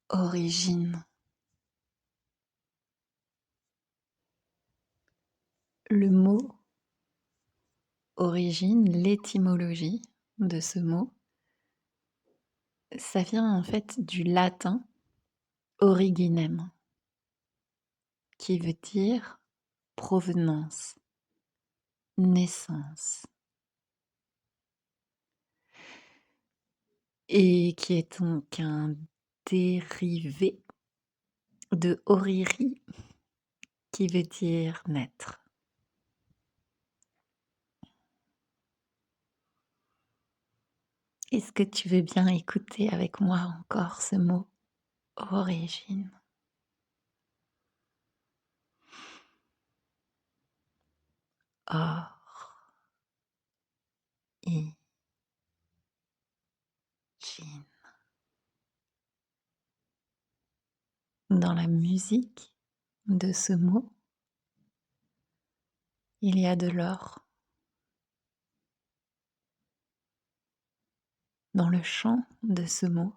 Origine. Le mot origine, l'étymologie de ce mot, ça vient en fait du latin originem, qui veut dire provenance, naissance, et qui est donc un dérivé de oriri, qui veut dire naître. Est-ce que tu veux bien écouter avec moi encore ce mot origine? Or, i, gine. Dans la musique de ce mot, il y a de l'or. Dans le chant de ce mot,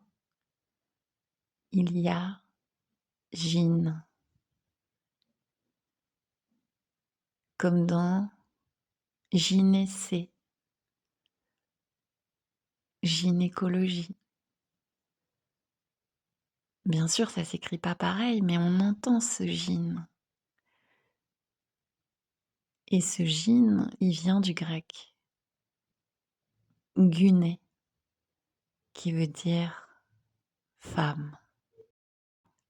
il y a gyne, comme dans gynécée, gynécologie. Bien sûr, ça s'écrit pas pareil, mais on entend ce gyne. Et ce gyne, il vient du grec guné, qui veut dire femme.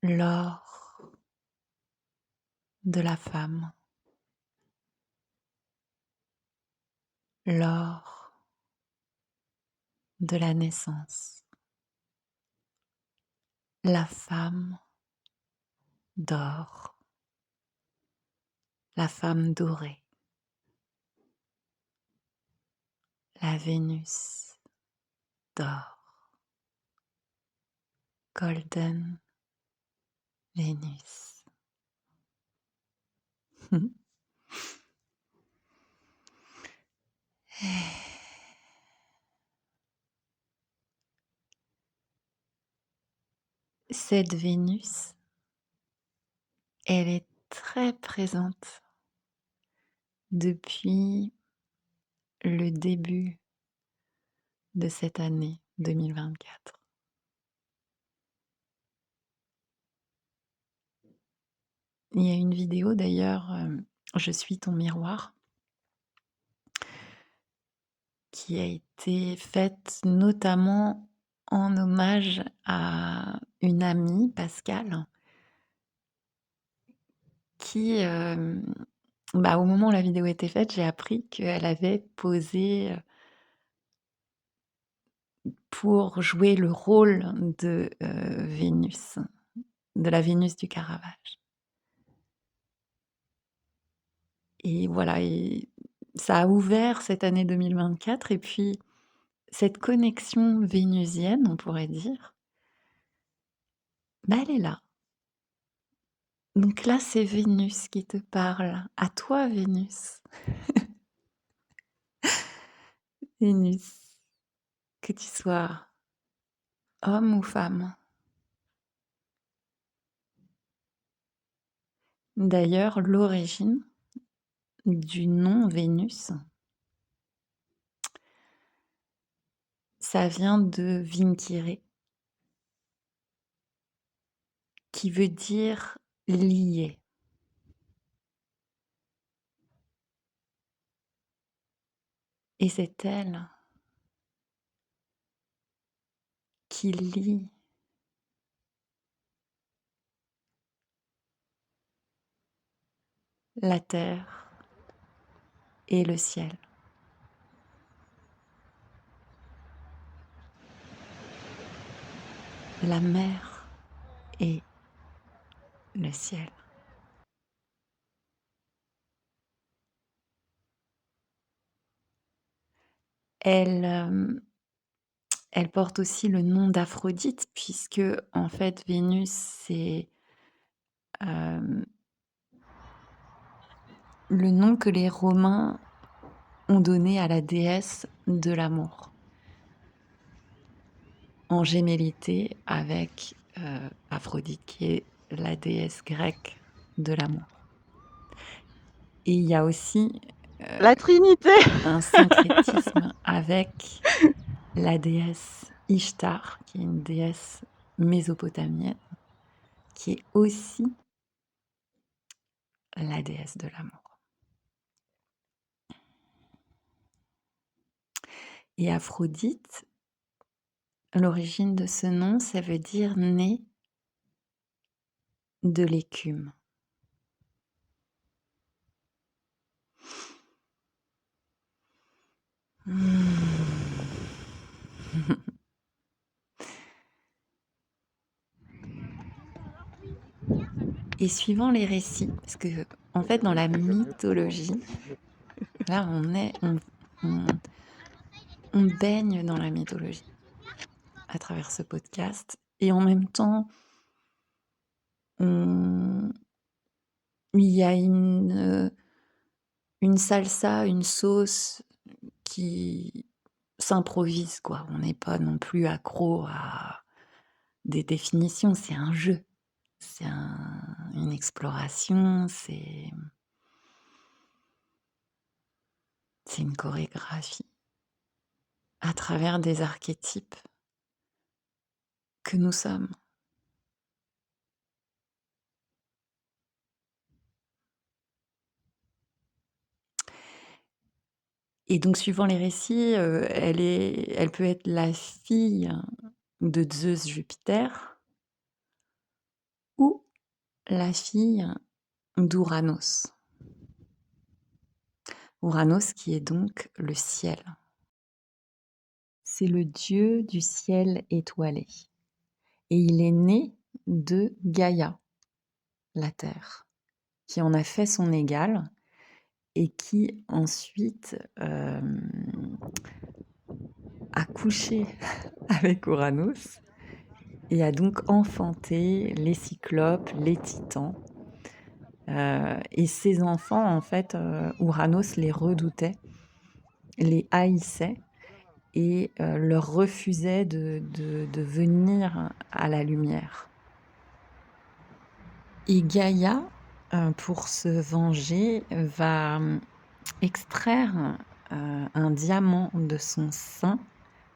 L'or de la femme. L'or de la naissance. La femme d'or. La femme dorée. La Vénus d'or. Golden Vénus. Cette Vénus, elle est très présente depuis le début de cette année 2024. Il y a une vidéo d'ailleurs, Je suis ton miroir, qui a été faite notamment en hommage à une amie, Pascale, qui, au moment où la vidéo était faite, j'ai appris qu'elle avait posé, pour jouer le rôle de, Vénus, de la Vénus du Caravage. Et voilà, et ça a ouvert cette année 2024, et puis cette connexion vénusienne, on pourrait dire, elle est là. Donc là, c'est Vénus qui te parle. À toi, Vénus. Vénus, que tu sois homme ou femme. D'ailleurs, l'origine du nom Vénus, ça vient de vincere, qui veut dire lier. Et c'est elle qui lie la terre et le ciel. La mer et le ciel. Elle, elle porte aussi le nom d'Aphrodite, puisque en fait Vénus, c'est le nom que les Romains ont donné à la déesse de l'amour, en gémellité avec Aphrodite qui est la déesse grecque de l'amour. Et il y a aussi, La Trinité! un syncrétisme avec la déesse Ishtar, qui est une déesse mésopotamienne, qui est aussi la déesse de l'amour. Et Aphrodite, l'origine de ce nom, ça veut dire née de l'écume. Et suivant les récits, parce que en fait dans la mythologie, là on baigne dans la mythologie à travers ce podcast, et en même temps il y a une salsa, une sauce qui s'improvise, quoi. On n'est pas non plus accro à des définitions, c'est un jeu, c'est une exploration, c'est une chorégraphie à travers des archétypes que nous sommes. Et donc suivant les récits, elle peut être la fille de Zeus Jupiter ou la fille d'Ouranos. Ouranos qui est donc le ciel. C'est le dieu du ciel étoilé. Et il est né de Gaïa, la terre, qui en a fait son égale et qui ensuite a couché avec Ouranos et a donc enfanté les cyclopes, les titans. Et ces enfants, en fait, Ouranos les redoutait, les haïssait et leur refusait de venir à la lumière. Et Gaïa, pour se venger, va extraire un diamant de son sein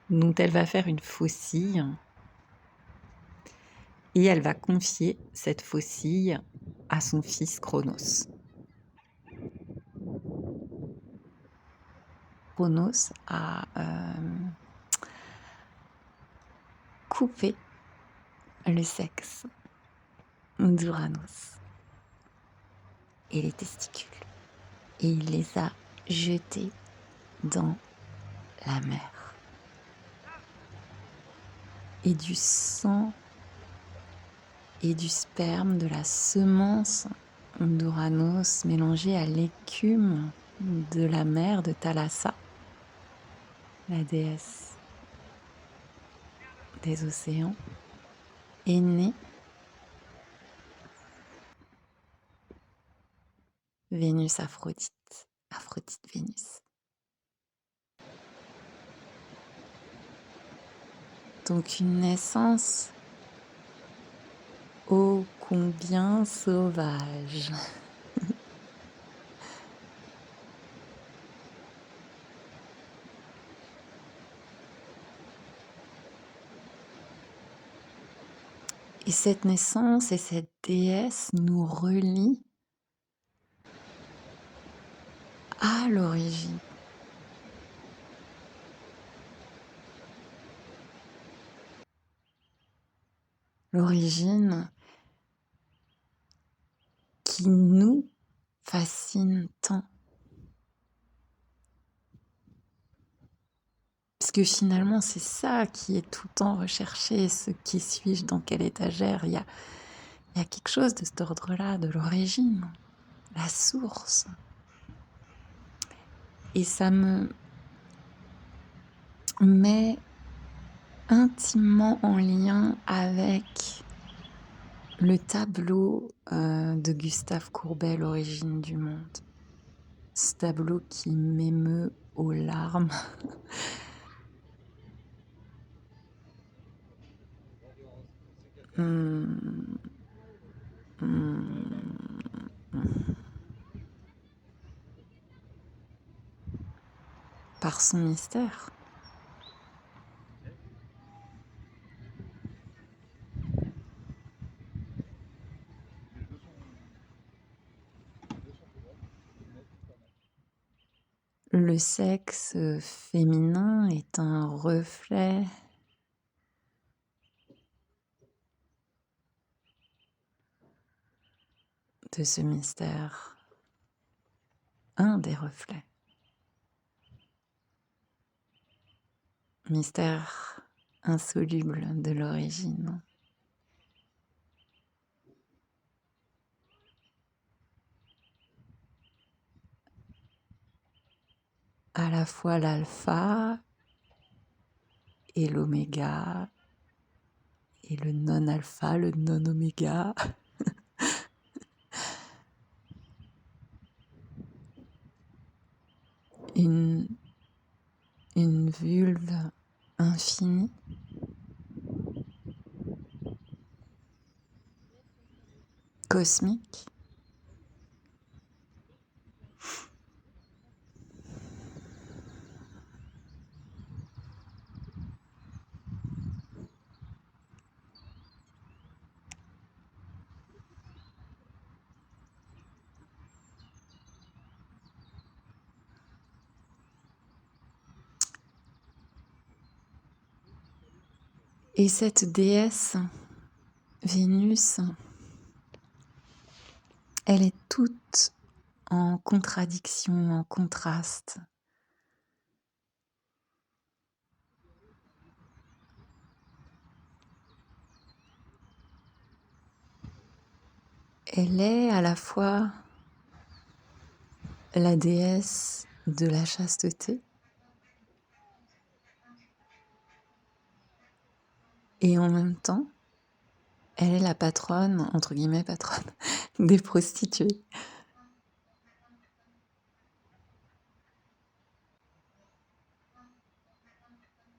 dont elle va faire une faucille. Et elle va confier cette faucille à son fils Cronos. Cronos a coupé le sexe d'Ouranos et les testicules. Et il les a jetés dans la mer. Et du sang et du sperme de la semence d'Ouranos mélangé à l'écume de la mer de Thalassa, la déesse des océans, est née Vénus Aphrodite, Aphrodite Vénus. Donc une naissance ô combien sauvage. Et cette naissance et cette déesse nous relient à l'origine. L'origine qui nous fascine tant. Parce que finalement, c'est ça qui est tout le temps recherché, ce qui suis-je, dans quelle étagère. Il y a quelque chose de cet ordre-là, de l'origine, la source. Et ça me met intimement en lien avec le tableau de Gustave Courbet, L'origine du monde. Ce tableau qui m'émeut aux larmes. Mmh. Mmh. Par son mystère. Le sexe, féminin est un reflet de ce mystère. Un des reflets. Mystère insoluble de l'origine. À la fois l'alpha et l'oméga et le non-alpha, le non-oméga. Une vulve infinie. Cosmique. Et cette déesse, Vénus, elle est toute en contradiction, en contraste. Elle est à la fois la déesse de la chasteté et en même temps, elle est la patronne, entre guillemets patronne, des prostituées.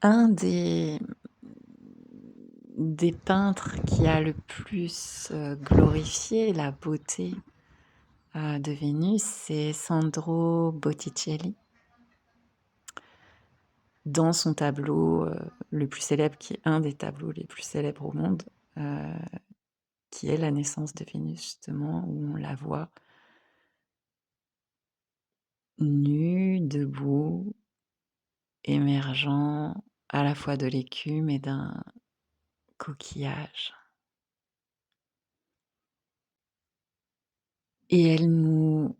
Un des peintres qui a le plus glorifié la beauté de Vénus, c'est Sandro Botticelli. Dans son tableau le plus célèbre, qui est un des tableaux les plus célèbres au monde, qui est la naissance de Vénus, justement, où on la voit nue, debout, émergeant à la fois de l'écume et d'un coquillage. Et elle nous...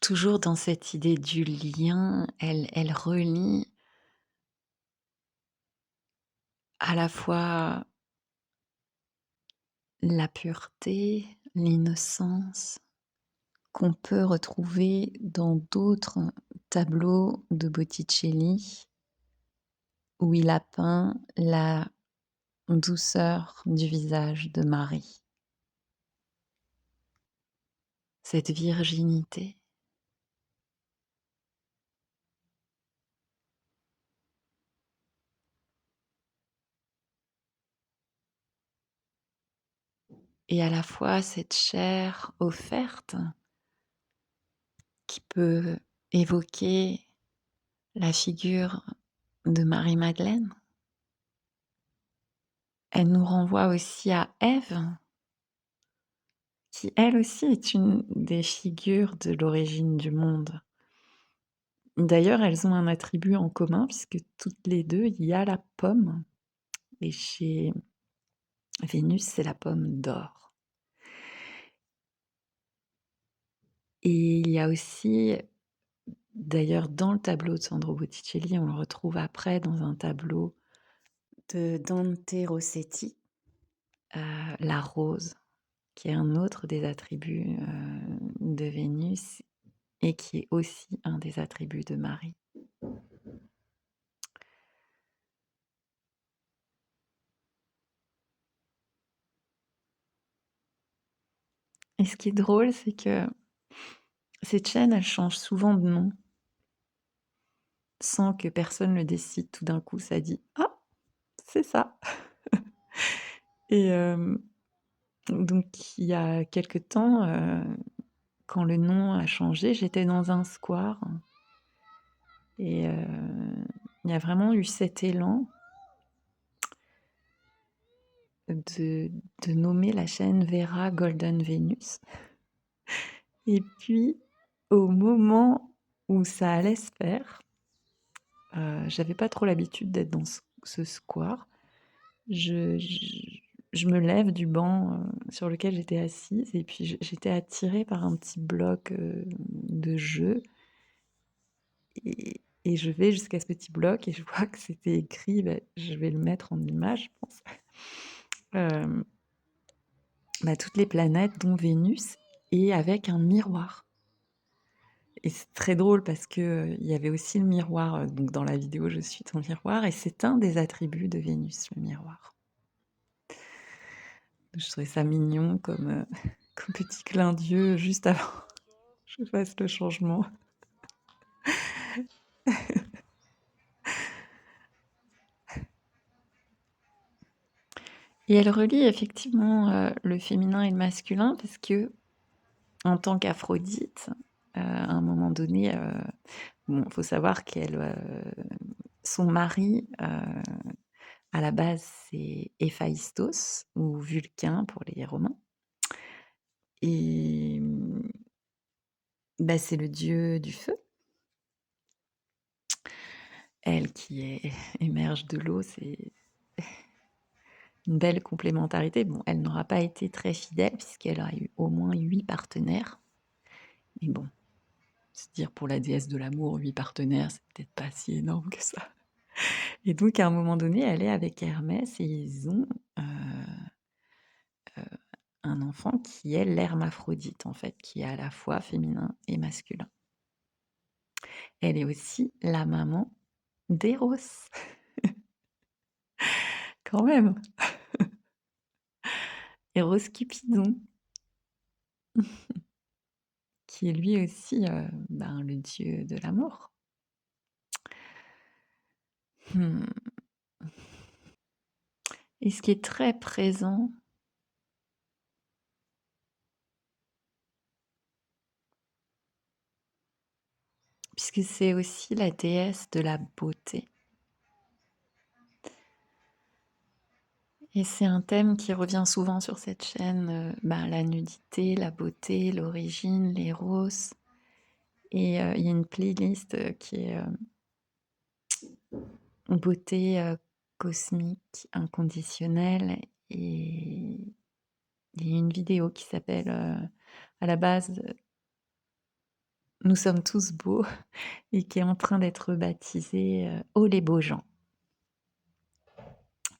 Toujours dans cette idée du lien, elle relie à la fois la pureté, l'innocence qu'on peut retrouver dans d'autres tableaux de Botticelli où il a peint la douceur du visage de Marie. Cette virginité. Et à la fois cette chair offerte qui peut évoquer la figure de Marie-Madeleine. Elle nous renvoie aussi à Ève, qui elle aussi est une des figures de l'origine du monde. D'ailleurs, elles ont un attribut en commun puisque toutes les deux, il y a la pomme. Et chez Vénus, c'est la pomme d'or. Et il y a aussi, d'ailleurs, dans le tableau de Sandro Botticelli, on le retrouve après dans un tableau de Dante Rossetti, la rose, qui est un autre des attributs de Vénus et qui est aussi un des attributs de Marie. Et ce qui est drôle, c'est que cette chaîne, elle change souvent de nom, sans que personne le décide. Tout d'un coup, ça dit « Ah, c'est ça. Et donc il y a quelque temps, quand le nom a changé, j'étais dans un square et il y a vraiment eu cet élan de nommer la chaîne Vera Golden Venus et puis au moment où ça allait se faire, j'avais pas trop l'habitude d'être dans ce square. Je me lève du banc, sur lequel j'étais assise et puis j'étais attirée par un petit bloc, de jeu et je vais jusqu'à ce petit bloc et je vois que c'était écrit, je vais le mettre en image, je pense, hem, toutes les planètes dont Vénus et avec un miroir et c'est très drôle parce que, il y avait aussi le miroir, donc dans la vidéo, je suis dans le miroir et c'est un des attributs de Vénus, le miroir. Je trouvais ça mignon comme, comme petit clin d'yeux juste avant que je fasse le changement. Et elle relie effectivement, le féminin et le masculin parce qu'en tant qu'Aphrodite, à un moment donné, bon, faut savoir qu'elle, son mari, à la base, c'est Héphaïstos ou Vulcain pour les Romains et c'est le dieu du feu. Elle qui émerge de l'eau, c'est une belle complémentarité. Bon, elle n'aura pas été très fidèle puisqu'elle a eu au moins 8 partenaires. Mais bon, se dire pour la déesse de l'amour, 8 partenaires, c'est peut-être pas si énorme que ça. Et donc à un moment donné, elle est avec Hermès et ils ont, heu un enfant qui est l'hermaphrodite en fait, qui est à la fois féminin et masculin. Elle est aussi la maman d'Eros, quand même! Eros Cupidon, qui est lui aussi, le dieu de l'amour. Mmh. Et ce qui est très présent, puisque c'est aussi la déesse de la beauté. Et c'est un thème qui revient souvent sur cette chaîne, la nudité, la beauté, l'origine, l'éros. Et il y a une playlist, qui est, beauté, cosmique, inconditionnelle et il y a une vidéo qui s'appelle, à la base, «Nous sommes tous beaux» et qui est en train d'être baptisée, «Oh les beaux gens»,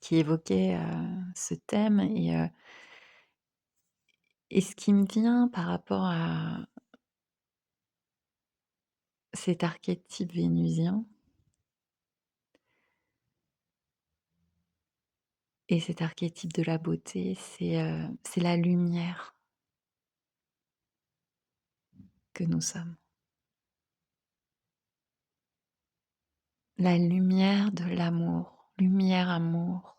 qui évoquait, ce thème et ce qui me vient par rapport à cet archétype vénusien et cet archétype de la beauté, c'est la lumière que nous sommes. La lumière de l'amour, lumière amour,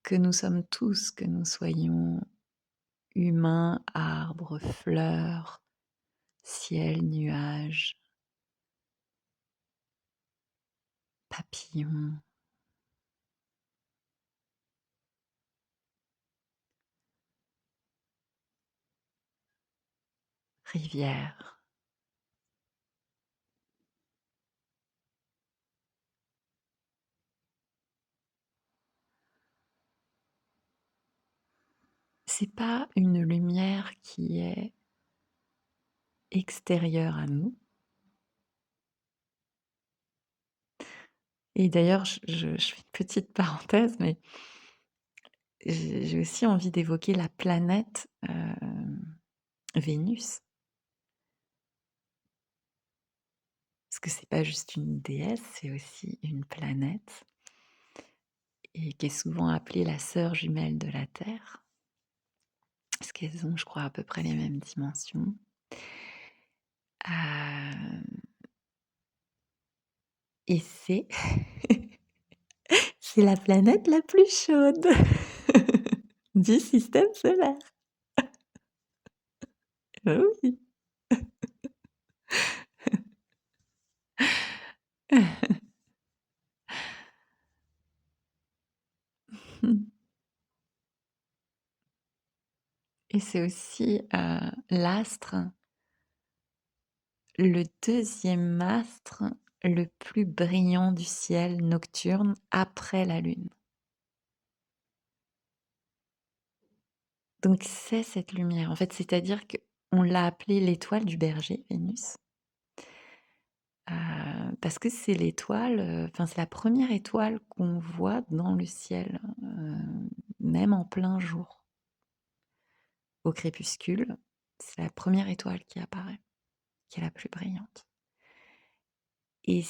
que nous sommes tous, que nous soyons humains, arbres, fleurs, ciel, nuages, papillons, rivières. C'est pas une lumière qui est extérieure à nous. Et d'ailleurs, je fais une petite parenthèse, mais j'ai aussi envie d'évoquer la planète, Vénus. Parce que c'est pas juste une déesse, c'est aussi une planète et qui est souvent appelée la sœur jumelle de la Terre. Parce qu'elles ont, je crois, à peu près les mêmes dimensions. Hem et c'est C'est la planète la plus chaude du système solaire. Oui. Et c'est aussi, l'astre, le deuxième astre le plus brillant du ciel nocturne après la Lune. Donc c'est cette lumière, en fait, c'est-à-dire qu'on l'a appelée l'étoile du Berger, Vénus, parce que c'est l'étoile, enfin, c'est la première étoile qu'on voit dans le ciel, même en plein jour. Au crépuscule, c'est la première étoile qui apparaît, qui est la plus brillante. Et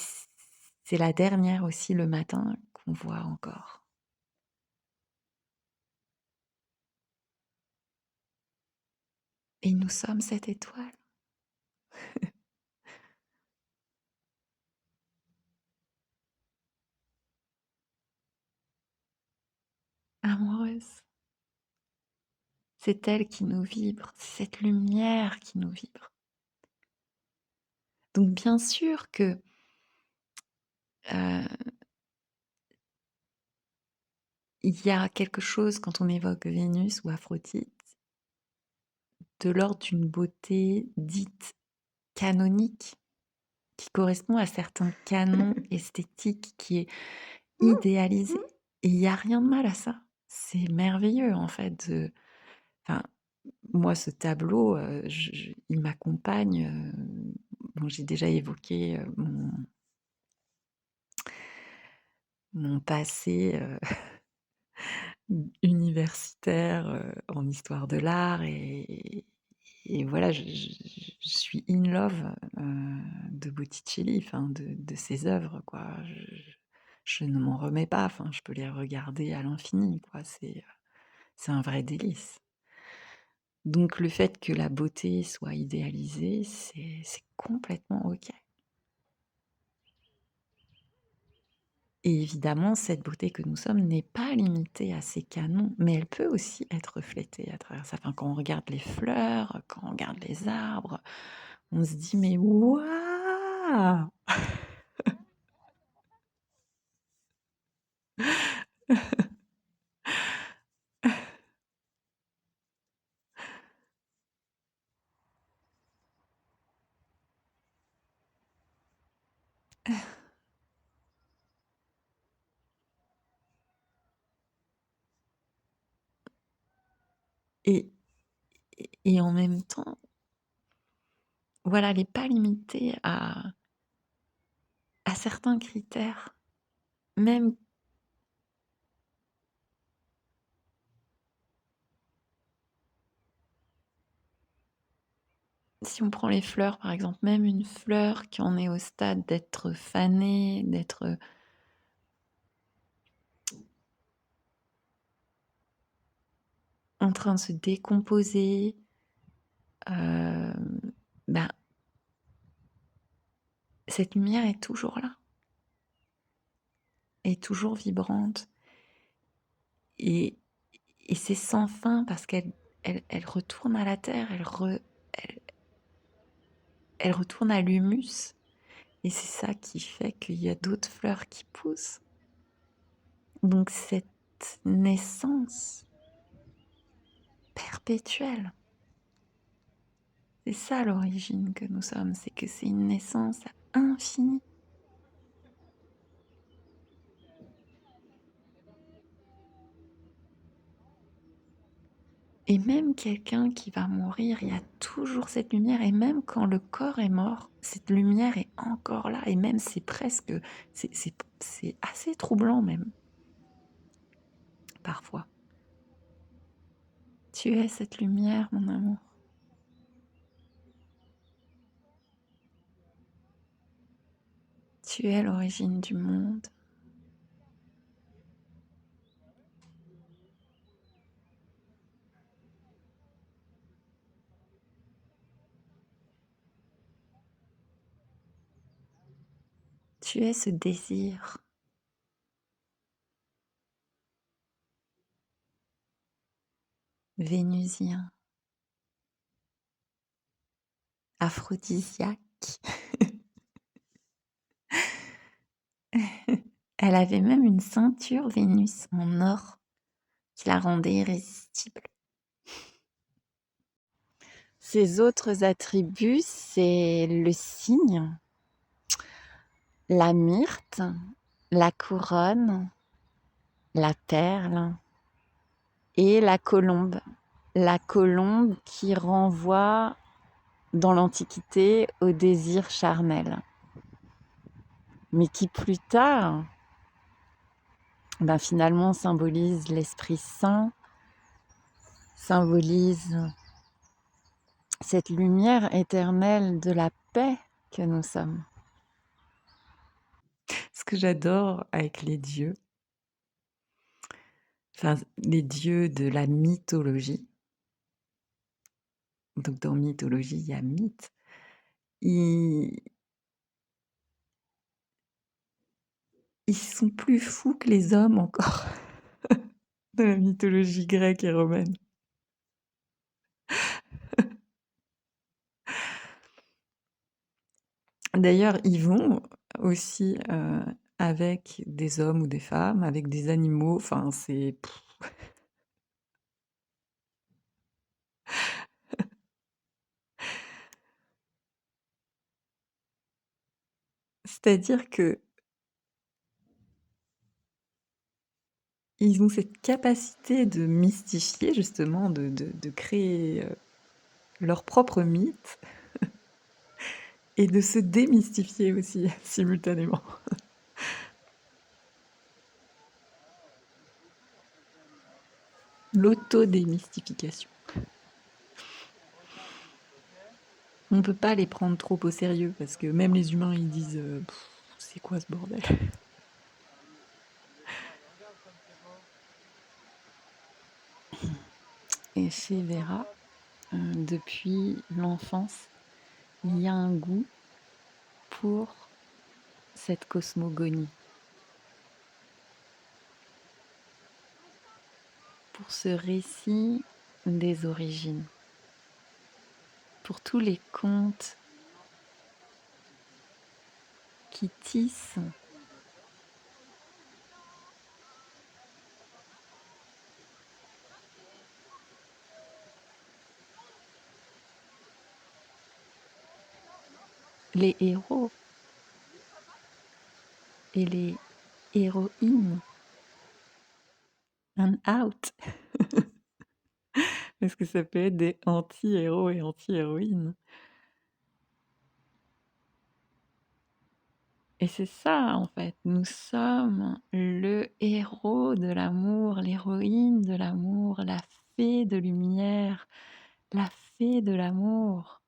c'est la dernière aussi le matin qu'on voit encore. Et nous sommes cette étoile. Amoureuse. C'est elle qui nous vibre, c'est cette lumière qui nous vibre. Donc bien sûr que, il y a quelque chose quand on évoque Vénus ou Aphrodite, de l'ordre d'une beauté dite canonique, qui correspond à certains canons esthétiques, qui est idéalisé. Et il y a rien de mal à ça. C'est merveilleux en fait de enfin, moi ce tableau, il m'accompagne, bon j'ai déjà évoqué, mon passé, universitaire, en histoire de l'art et voilà, je suis in love, de Botticelli, enfin de ses œuvres, quoi. Je ne m'en remets pas, enfin, je peux les regarder à l'infini, quoi. C'est un vrai délice. Donc le fait que la beauté soit idéalisée, c'est complètement OK. Et évidemment, cette beauté que nous sommes n'est pas limitée à ces canons, mais elle peut aussi être reflétée à travers ça. Enfin, quand on regarde les fleurs, quand on regarde les arbres, on se dit: «Mais waouh!» Et et en même temps, voilà, elle est pas limitée à certains critères. Même si on prend les fleurs, par exemple, même une fleur qui en est au stade d'être fanée, d'être en train de se décomposer, ben, cette lumière est toujours là, est toujours vibrante et et c'est sans fin parce qu'elle retourne à la terre, elle elle retourne à l'humus et c'est ça qui fait qu'il y a d'autres fleurs qui poussent. Donc cette naissance perpétuelle, c'est ça l'origine que nous sommes, c'est que c'est une naissance infinie. Et même quelqu'un qui va mourir, il y a toujours cette lumière et même quand le corps est mort, cette lumière est encore là et même c'est presque c'est assez troublant même, parfois. Tu es cette lumière, mon amour. Tu es l'origine du monde. Tu es ce désir. vénusien, aphrodisiaque. Elle avait même une ceinture Vénus en or qui la rendait irrésistible. Ses autres attributs, c'est le cygne, la myrte, la couronne, la perle et la colombe. La colombe qui renvoie dans l'Antiquité au désir charnel, mais qui plus tard, finalement symbolise l'Esprit Saint, symbolise cette lumière éternelle de la paix que nous sommes. Ce que j'adore avec les dieux, les dieux de la mythologie, donc dans mythologie, il y a mythe, ils sont plus fous que les hommes encore de la mythologie grecque et romaine. D'ailleurs, ils vont aussi avec des hommes ou des femmes, avec des animaux, enfin c'est... C'est-à-dire que ils ont cette capacité de mystifier, justement, de créer leur propre mythe et de se démystifier aussi simultanément. L'auto-démystification. On ne peut pas les prendre trop au sérieux parce que même les humains ils disent c'est quoi ce bordel? Et chez Vera, depuis l'enfance, il y a un goût pour cette cosmogonie, pour ce récit des origines, pour tous les contes qui tissent les héros et les héroïnes. Un out. Parce que ça peut être des anti-héros et anti-héroïnes. Et c'est ça, en fait. Nous sommes le héros de l'amour, l'héroïne de l'amour, la fée de lumière, la fée de l'amour.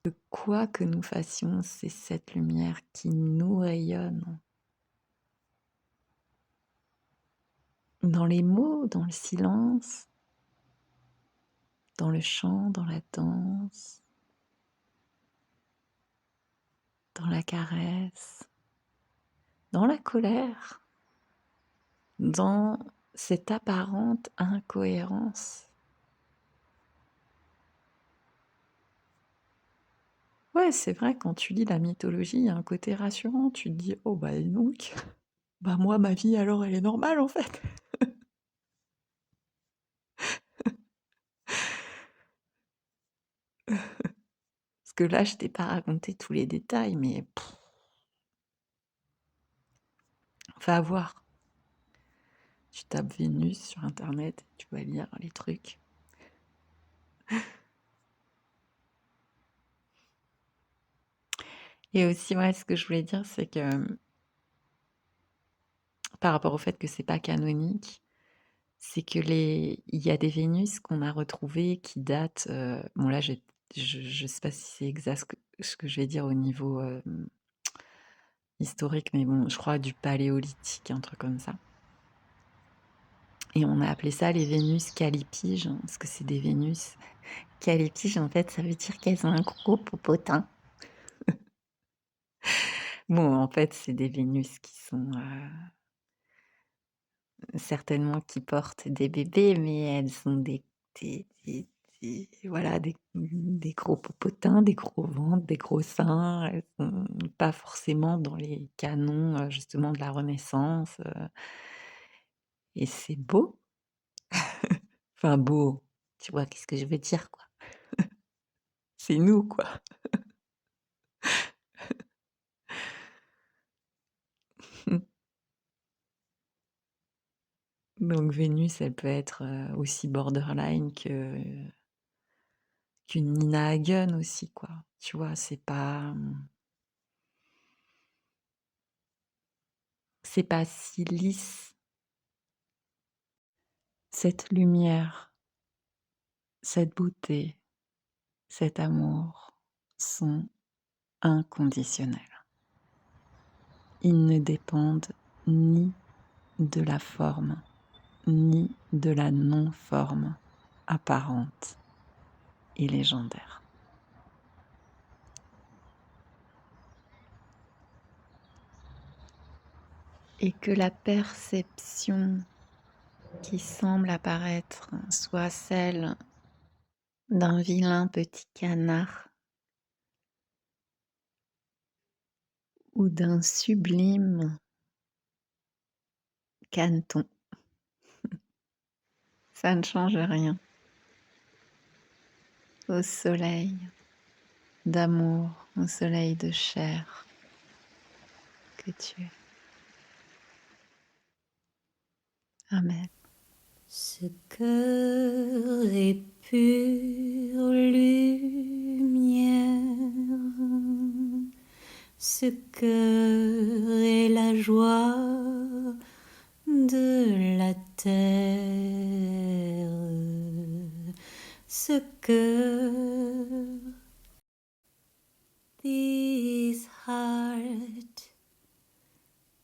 De quoi que nous fassions, c'est cette lumière qui nous rayonne. Dans les mots, dans le silence, dans le chant, dans la danse, dans la caresse, dans la colère, dans cette apparente incohérence. Ouais, c'est vrai, quand tu lis la mythologie, il y a un côté rassurant. Tu te dis, oh bah dis donc, bah moi, ma vie alors, elle est normale en fait. Parce que là, je t'ai pas raconté tous les détails, mais va voir. Tu tapes Vénus sur internet, tu vas lire les trucs. Et aussi, ouais, ce que je voulais dire, c'est que par rapport au fait que c'est pas canonique, c'est que il y a des Vénus qu'on a retrouvées qui datent. Bon, là, je sais pas si c'est exact ce que je vais dire au niveau historique, mais bon, je crois du paléolithique, un truc comme ça. Et on a appelé ça les Vénus calipiges, parce que c'est des Vénus calipiges, en fait, ça veut dire qu'elles ont un gros popotin. Bon, en fait, c'est des Vénus qui sont certainement qui portent des bébés, mais elles ont voilà, des gros popotins, des gros ventres, des gros seins. Elles sont pas forcément dans les canons, justement de la Renaissance, et c'est beau. Enfin beau, tu vois qu'est-ce que je veux dire, quoi? C'est nous, quoi. Donc Vénus, elle peut être, aussi borderline qu'une Nina Hagen aussi, quoi. Tu vois? C'est pas si lisse. Cette lumière, cette beauté, cet amour sont inconditionnels. Ils ne dépendent ni de la forme, ni de la non-forme apparente et légendaire. Et que la perception qui semble apparaître soit celle d'un vilain petit canard ou d'un sublime caneton. Ça ne change rien au soleil d'amour, au soleil de chair que tu es. Amen. Ce cœur est pure lumière, ce cœur est la joie de la terre, ce cœur, this heart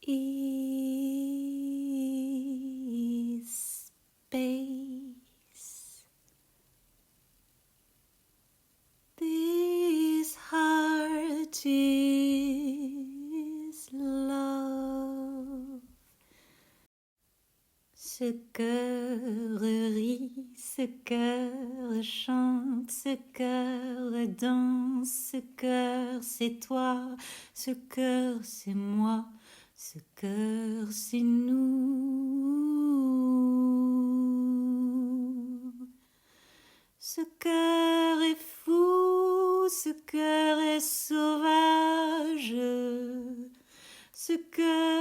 is space. This heart is love. Ce cœur rit, ce cœur chante, ce cœur danse, ce cœur c'est toi, ce cœur c'est moi, ce cœur c'est nous. Ce cœur est fou, ce cœur est sauvage, ce cœur